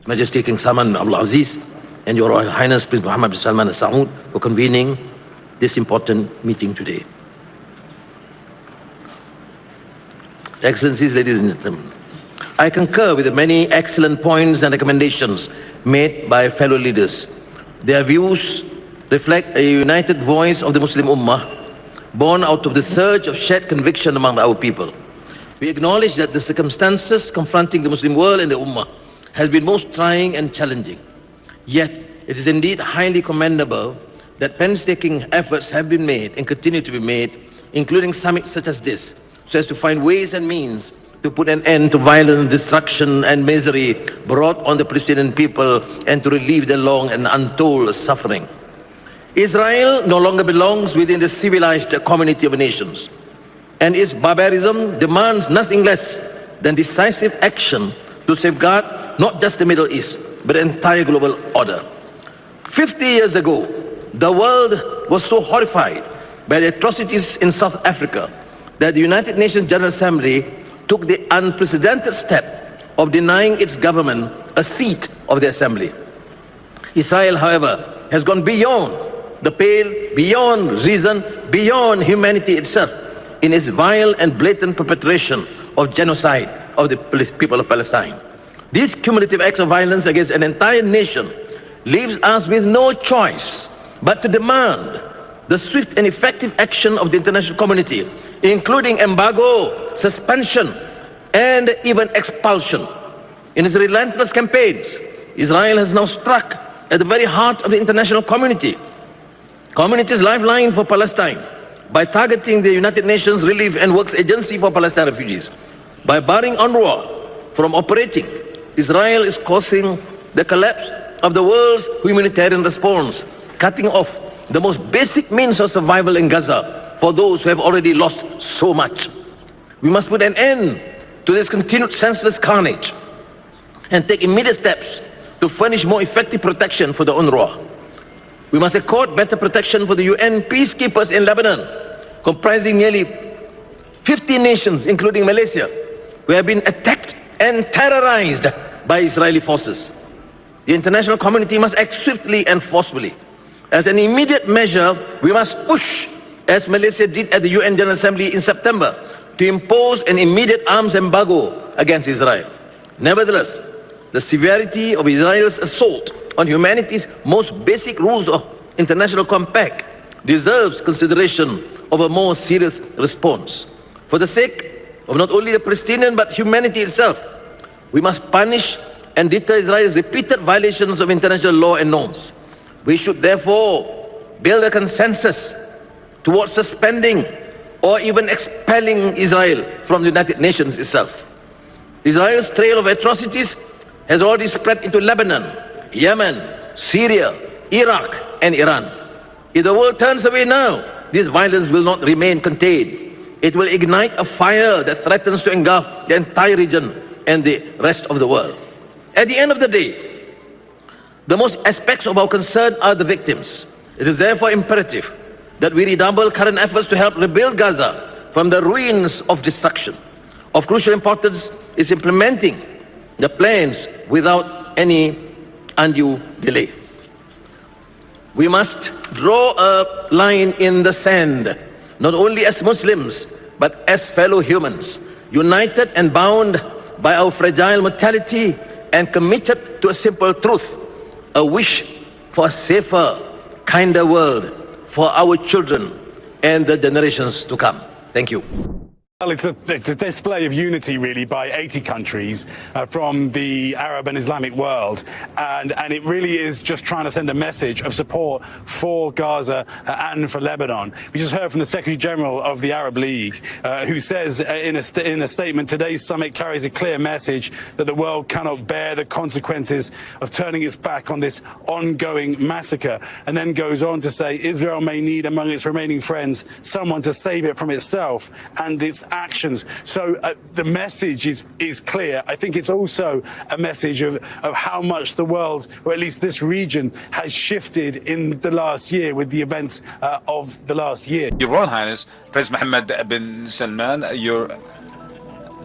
Majesty King Salman Abdul Aziz, and Your Royal Highness Prince Muhammad bin Salman Al Saud for convening this important meeting today. Excellencies, ladies and gentlemen, I concur with the many excellent points and recommendations made by fellow leaders. Their views reflect a united voice of the Muslim Ummah, born out of the surge of shared conviction among our people. We acknowledge that the circumstances confronting the Muslim world and the Ummah has been most trying and challenging. Yet, it is indeed highly commendable that painstaking efforts have been made and continue to be made, including summits such as this, so as to find ways and means to put an end to violence, destruction and misery brought on the Palestinian people and to relieve their long and untold suffering. Israel no longer belongs within the civilized community of nations, and its barbarism demands nothing less than decisive action to safeguard not just the Middle East, but the entire global order. 50 years ago, the world was so horrified by the atrocities in South Africa that the United Nations General Assembly took the unprecedented step of denying its government a seat of the Assembly. Israel, however, has gone beyond the pale, beyond reason, beyond humanity itself in its vile and blatant perpetration of genocide of the people of Palestine. These cumulative acts of violence against an entire nation leaves us with no choice but to demand the swift and effective action of the international community, including embargo, suspension, and even expulsion. In its relentless campaigns, Israel has now struck at the very heart of the international community's lifeline for Palestine by targeting the United Nations Relief and Works Agency for Palestine refugees. By barring UNRWA from operating, Israel is causing the collapse of the world's humanitarian response, cutting off the most basic means of survival in Gaza for those who have already lost so much. We must put an end to this continued senseless carnage and take immediate steps to furnish more effective protection for the UNRWA. We must accord better protection for the UN peacekeepers in Lebanon, comprising nearly 50 nations, including Malaysia, who have been attacked and terrorized by Israeli forces. The international community must act swiftly and forcefully. As an immediate measure, we must push, as Malaysia did at the UN General Assembly in September, to impose an immediate arms embargo against Israel. Nevertheless, the severity of Israel's assault on humanity's most basic rules of international compact deserves consideration of a more serious response. For the sake of not only the Palestinian but humanity itself, we must punish and deter Israel's repeated violations of international law and norms. We should therefore build a consensus towards suspending or even expelling Israel from the United Nations itself. Israel's trail of atrocities has already spread into Lebanon, Yemen, Syria, Iraq, and Iran. If the world turns away now, this violence will not remain contained. It will ignite a fire that threatens to engulf the entire region and the rest of the world. At the end of the day, the most aspects of our concern are the victims. It is therefore imperative that we redouble current efforts to help rebuild Gaza from the ruins of destruction. Of crucial importance is implementing the plans without any undue delay. We must draw a line in the sand, not only as Muslims, but as fellow humans, united and bound by our fragile mortality and committed to a simple truth, a wish for a safer, kinder world for our children and the generations to come. Thank you. Well, it's a display of unity, really, by 80 countries from the Arab and Islamic world. And it really is just trying to send a message of support for Gaza and for Lebanon. We just heard from the Secretary General of the Arab League, who says in a statement, today's summit carries a clear message that the world cannot bear the consequences of turning its back on this ongoing massacre. And then goes on to say Israel may need among its remaining friends someone to save it from itself and its actions. So the message is clear. I think it's also a message of how much the world, or at least this region, has shifted in the last year with the events of the last year. Your Royal Highness, Prince Mohammed bin Salman, Your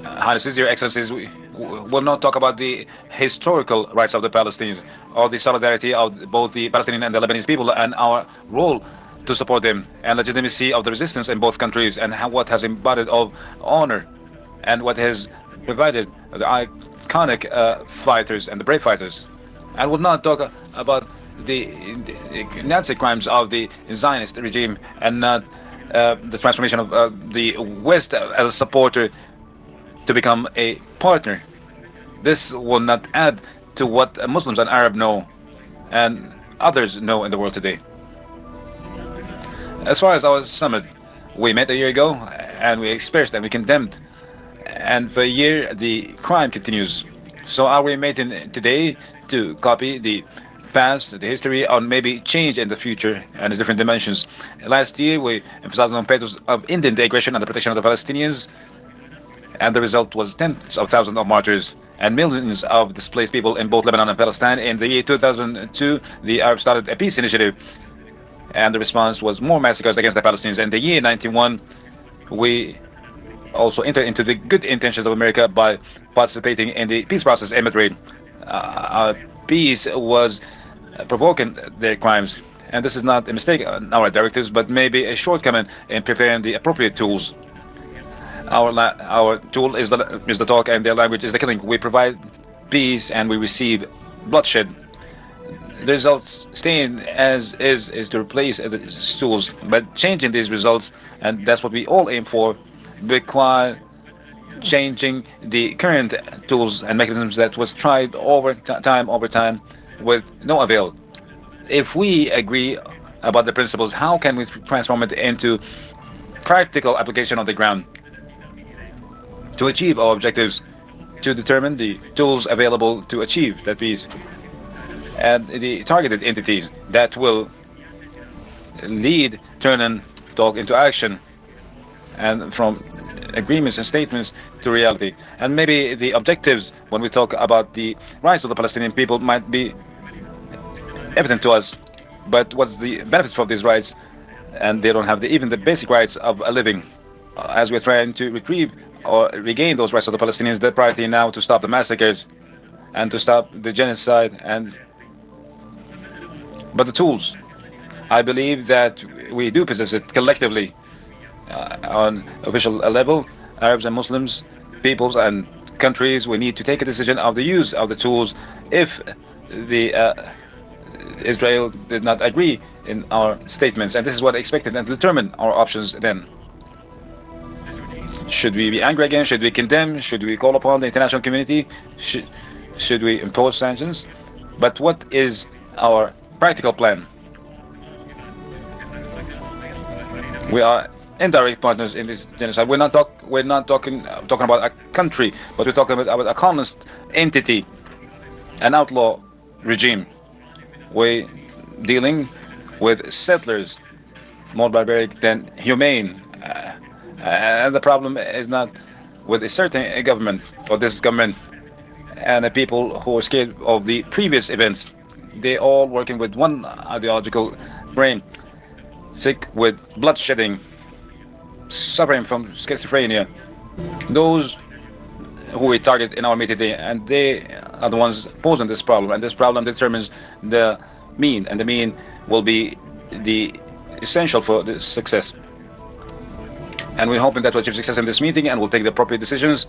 Highnesses, Your Excellencies, will not talk about the historical rights of the Palestinians or the solidarity of both the Palestinian and the Lebanese people and our role to support them and legitimacy of the resistance in both countries and what has embodied of honor and what has provided the iconic fighters and the brave fighters. I will not talk about the Nazi crimes of the Zionist regime and not the transformation of the West as a supporter to become a partner. This will not add to what Muslims and Arabs know and others know in the world today. As far as our summit, we met a year ago and we expressed and we condemned, and for a year the crime continues. So are we meeting today to copy the past, the history, or maybe change in the future and its different dimensions? Last year we emphasized on purpose of Indian integration and the protection of the Palestinians, and the result was tens of thousands of martyrs and millions of displaced people in both Lebanon and Palestine. In the year 2002, the Arabs started a peace initiative, and the response was more massacres against the Palestinians. In the year 91, we also entered into the good intentions of America by participating in the peace process in Madrid. Peace was provoking their crimes, and this is not a mistake on our directives, but maybe a shortcoming in preparing the appropriate tools. Our tool is the talk, and their language is the killing. We provide peace, and we receive bloodshed. The results staying as is to replace the tools, but changing these results, and that's what we all aim for, require changing the current tools and mechanisms that was tried over time with no avail. If we agree about the principles, how can we transform it into practical application on the ground to achieve our objectives, to determine the tools available to achieve that peace and the targeted entities that will lead turn and talk into action, and from agreements and statements to reality. And maybe the objectives when we talk about the rights of the Palestinian people might be evident to us, but what's the benefit from these rights? And they don't have even the basic rights of a living. As we're trying to retrieve or regain those rights of the Palestinians, the priority now to stop the massacres and to stop the genocide. But the tools, I believe that we do possess it collectively on official level, Arabs and Muslims, peoples and countries. We need to take a decision of the use of the tools if the Israel did not agree in our statements, and this is what I expected, and to determine our options then. Should we be angry again? Should we condemn? Should we call upon the international community? Should we impose sanctions? But what is our practical plan? We are indirect partners in this genocide. We're not talking about a country, but we're talking about a colonist entity, an outlaw regime. We're dealing with settlers, more barbaric than humane. And the problem is not with a certain government or this government and the people who are scared of the previous events. They all working with one ideological brain, sick with bloodshedding, suffering from schizophrenia. Those who we target in our meeting today, and they are the ones posing this problem, and this problem determines the mean, and the mean will be the essential for the success. And we're hoping that we'll achieve success in this meeting and we'll take the appropriate decisions,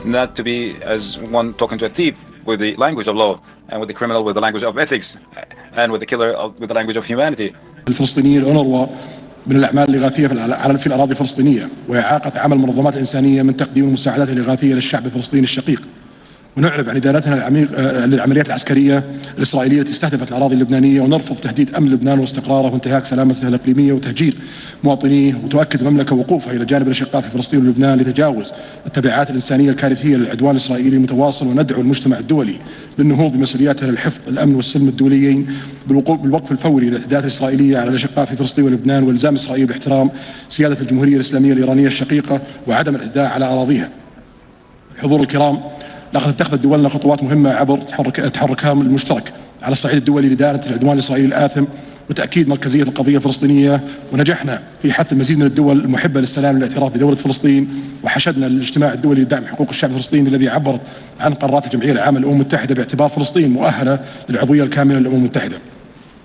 not to be as one talking to a thief with the language of law, and with the criminal with the language of ethics, and with the killer with the language of humanity. الفلسطينية الأونروا من الأعمال الإغاثية في الأراضي الفلسطينية، وإعاقة عمل المنظمات الإنسانية من تقديم المساعدات الإغاثية للشعب الفلسطيني الشقيق. ونعرب عن إدانتنا للعمليات العسكرية الإسرائيلية التي استهدفت الأراضي اللبنانية، ونرفض تهديد أمن لبنان واستقراره وانتهاك سلامته الإقليمية وتهجير مواطنيه. وتؤكد المملكة وقوفها إلى جانب الأشقاء في فلسطين ولبنان لتجاوز التبعات الإنسانية الكارثية للعدوان الإسرائيلي المتواصل، وندعو المجتمع الدولي للنهوض بمسؤولياته للحفظ الأمن والسلم الدوليين بالوقف الفوري للاعتداءات الإسرائيلية على الأشقاء في فلسطين ولبنان، والزام إسرائيل باحترام سيادة الجمهورية الإسلامية الإيرانية الشقيقة وعدم الاعتداء على أراضيها. الحضور الكرام، لقد اتخذت دولنا خطوات مهمة عبر تحركها المشترك على الصعيد الدولي لإدانة العدوان الإسرائيلي الآثم وتأكيد مركزية القضية الفلسطينية، ونجحنا في حث المزيد من الدول المحبة للسلام والاعتراف بدولة فلسطين، وحشدنا الاجتماع الدولي لدعم حقوق الشعب الفلسطيني الذي عبرت عن قرارات الجمعية العامة للأمم المتحدة باعتبار فلسطين مؤهلة للعضوية الكاملة للأمم المتحدة،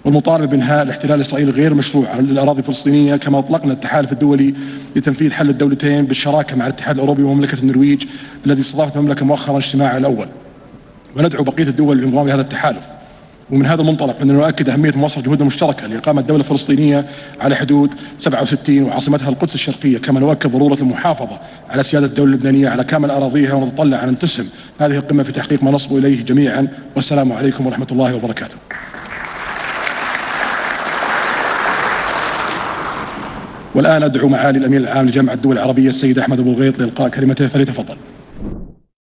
والمطالبة بإنهاء الاحتلال الإسرائيلي غير مشروع على الأراضي الفلسطينية. كما أطلقنا التحالف الدولي لتنفيذ حل الدولتين بالشراكة مع الاتحاد الأوروبي ومملكة النرويج الذي استضافت المملكة مؤخرا اجتماعها الأول، وندعو بقية الدول للانضمام لهذا التحالف. ومن هذا المنطلق فإننا نؤكد أهمية مواصلة جهودنا المشتركة لإقامة دولة فلسطينية على حدود 67 وعاصمتها القدس الشرقية، كما نؤكد ضرورة المحافظة على سيادة الدولة اللبنانية على كامل أراضيها، ونتطلع أن تسهم هذه القمة في تحقيق ما نصبو إليه جميعا. والسلام عليكم ورحمة الله وبركاته. والآن أدعو معالي الأمين العام لجامعة الدول العربية السيد أحمد أبو الغيط لإلقاء كلمته، فليتفضل.